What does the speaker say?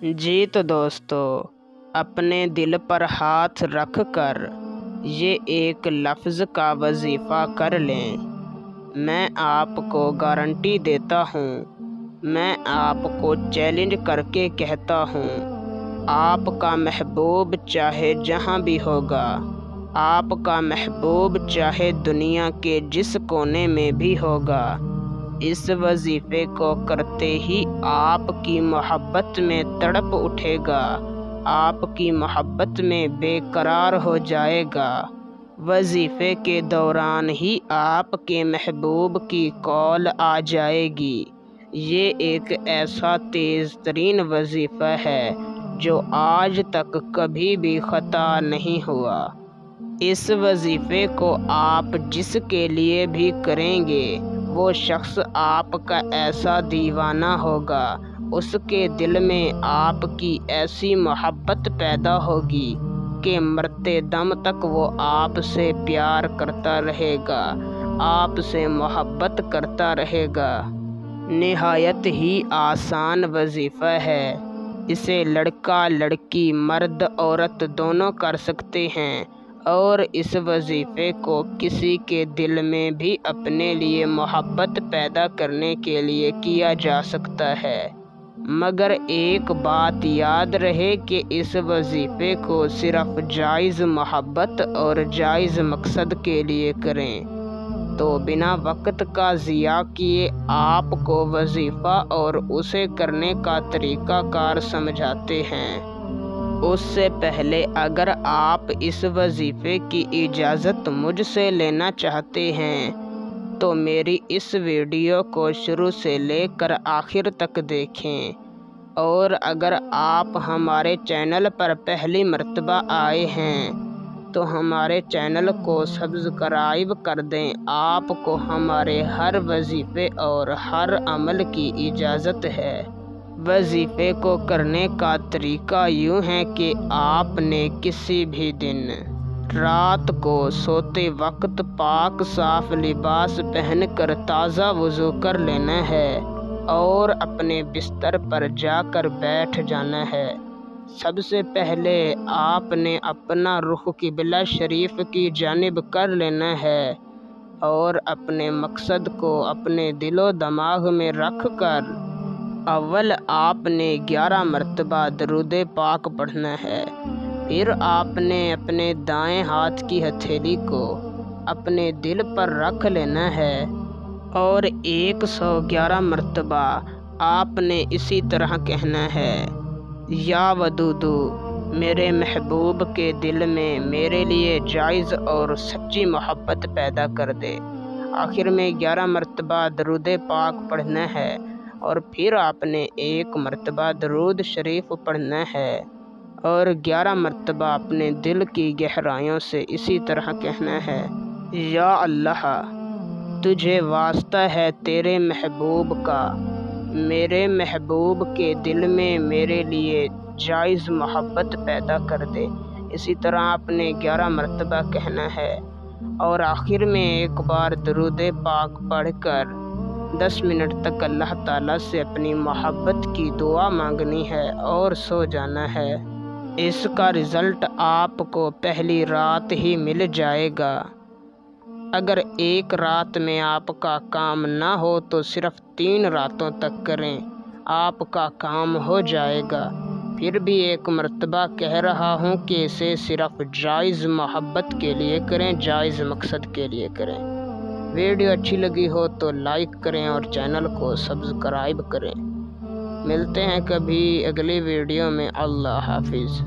जी तो दोस्तों, अपने दिल पर हाथ रख कर ये एक लफ्ज़ का वजीफ़ा कर लें। मैं आपको गारंटी देता हूँ, मैं आपको चैलेंज करके कहता हूँ, आपका महबूब चाहे जहाँ भी होगा, आपका महबूब चाहे दुनिया के जिस कोने में भी होगा, इस वजीफ़े को करते ही आपकी मोहब्बत में तड़प उठेगा, आपकी मोहब्बत में बेकरार हो जाएगा। वजीफ़े के दौरान ही आपके महबूब की कॉल आ जाएगी। ये एक ऐसा तेज़ तरीन वजीफ़ा है जो आज तक कभी भी ख़ता नहीं हुआ। इस वजीफ़े को आप जिसके लिए भी करेंगे, वो शख्स आपका ऐसा दीवाना होगा, उसके दिल में आपकी ऐसी मोहब्बत पैदा होगी कि मरते दम तक वो आपसे प्यार करता रहेगा, आपसे मोहब्बत करता रहेगा। निहायत ही आसान वजीफ़ा है। इसे लड़का लड़की, मर्द औरत दोनों कर सकते हैं और इस वजीफ़े को किसी के दिल में भी अपने लिए मोहब्बत पैदा करने के लिए किया जा सकता है। मगर एक बात याद रहे कि इस वजीफ़े को सिर्फ़ जायज़ मोहब्बत और जायज़ मकसद के लिए करें। तो बिना वक्त का ज़िया किए आपको वजीफ़ा और उसे करने का तरीक़ाकार समझाते हैं। उससे पहले अगर आप इस वजीफ़े की इजाज़त मुझसे लेना चाहते हैं तो मेरी इस वीडियो को शुरू से लेकर आखिर तक देखें, और अगर आप हमारे चैनल पर पहली मर्तबा आए हैं तो हमारे चैनल को सब्सक्राइब कर दें। आपको हमारे हर वजीफ़े और हर अमल की इजाज़त है। वजीफ़े को करने का तरीका यूँ है कि आपने किसी भी दिन रात को सोते वक्त पाक साफ़ लिबास पहनकर ताज़ा वज़ू कर लेना है और अपने बिस्तर पर जाकर बैठ जाना है। सबसे पहले आपने अपना रुख क़िबला शरीफ की जानिब कर लेना है और अपने मकसद को अपने दिलो दिमाग में रख कर अव्वल आपने 11 मरतबा दरूद पाक पढ़ना है। फिर आपने अपने दाएं हाथ की हथेली को अपने दिल पर रख लेना है और 111 मरतबा आपने इसी तरह कहना है, या वदूदू, मेरे महबूब के दिल में मेरे लिए जायज़ और सच्ची मोहब्बत पैदा कर दे। आखिर में 11 मरतबा दरूद पाक पढ़ना है और फिर आपने 1 मरतबा दरूद शरीफ पढ़ना है और 11 मरतबा अपने दिल की गहराइयों से इसी तरह कहना है, या अल्लाह, तुझे वास्ता है तेरे महबूब का, मेरे महबूब के दिल में मेरे लिए जायज़ मोहब्बत पैदा कर दे। इसी तरह आपने 11 मरतबा कहना है और आखिर में एक बार दरूद पाक पढ़कर 10 मिनट तक अल्लाह ताला से अपनी मोहब्बत की दुआ मांगनी है और सो जाना है। इसका रिज़ल्ट आपको पहली रात ही मिल जाएगा। अगर एक रात में आपका काम ना हो तो सिर्फ़ 3 रातों तक करें, आपका काम हो जाएगा। फिर भी 1 मरतबा कह रहा हूँ कि इसे सिर्फ़ जायज़ मोहब्बत के लिए करें, जायज़ मकसद के लिए करें। वीडियो अच्छी लगी हो तो लाइक करें और चैनल को सब्सक्राइब करें। मिलते हैं कभी अगली वीडियो में। अल्लाह हाफिज़।